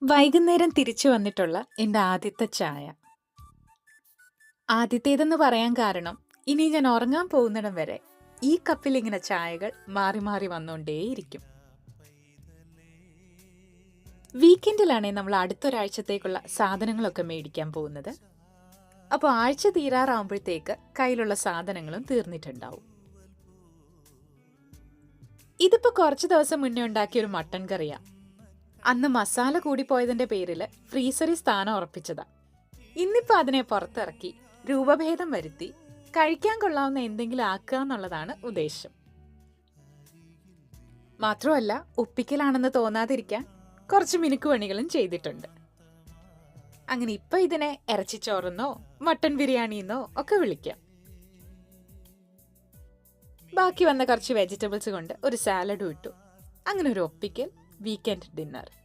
വൈകുന്നേരം തിരിച്ചു വന്നിട്ടുള്ള എൻ്റെ ആദ്യത്തെ ചായ. ആദ്യത്തേതെന്ന് പറയാൻ കാരണം ഇനി ഞാൻ ഉറങ്ങാൻ പോകുന്നിടം വരെ ഈ കപ്പിൽ ഇങ്ങനെ ചായകൾ മാറി മാറി വന്നുകൊണ്ടേയിരിക്കും. വീക്കെൻഡിലാണേ നമ്മൾ അടുത്തൊരാഴ്ചത്തേക്കുള്ള സാധനങ്ങളൊക്കെ മേടിക്കാൻ പോകുന്നത്. അപ്പോൾ ആഴ്ച തീരാറാവുമ്പോഴത്തേക്ക് കയ്യിലുള്ള സാധനങ്ങളും തീർന്നിട്ടുണ്ടാവും. ഇതിപ്പോൾ കുറച്ച് ദിവസം മുന്നേ ഉണ്ടാക്കിയ ഒരു മട്ടൻ കറിയാ. അന്ന് മസാല കൂടിപ്പോയതിന്റെ പേരിൽ ഫ്രീസറിൽ സ്ഥാനം ഉറപ്പിച്ചതാ. ഇന്നിപ്പോ അതിനെ പുറത്തിറക്കി രൂപഭേദം വരുത്തി കഴിക്കാൻ കൊള്ളാവുന്ന എന്തെങ്കിലും ആക്കുക എന്നുള്ളതാണ് ഉദ്ദേശം. മാത്രമല്ല, ഒപ്പിക്കലാണെന്ന് തോന്നാതിരിക്കാൻ കുറച്ച് മിനുക്കുപണികളും ചെയ്തിട്ടുണ്ട്. അങ്ങനെ ഇപ്പൊ ഇതിനെ ഇറച്ചിച്ചോറെന്നോ മട്ടൻ ബിരിയാണിന്നോ ഒക്കെ വിളിക്കാം. ബാക്കി വന്ന കുറച്ച് വെജിറ്റബിൾസ് കൊണ്ട് ഒരു സാലഡും ഇട്ടു. അങ്ങനെ ഒരു ഒപ്പിക്കൽ വീക്കെൻഡ് ഡിന്നർ.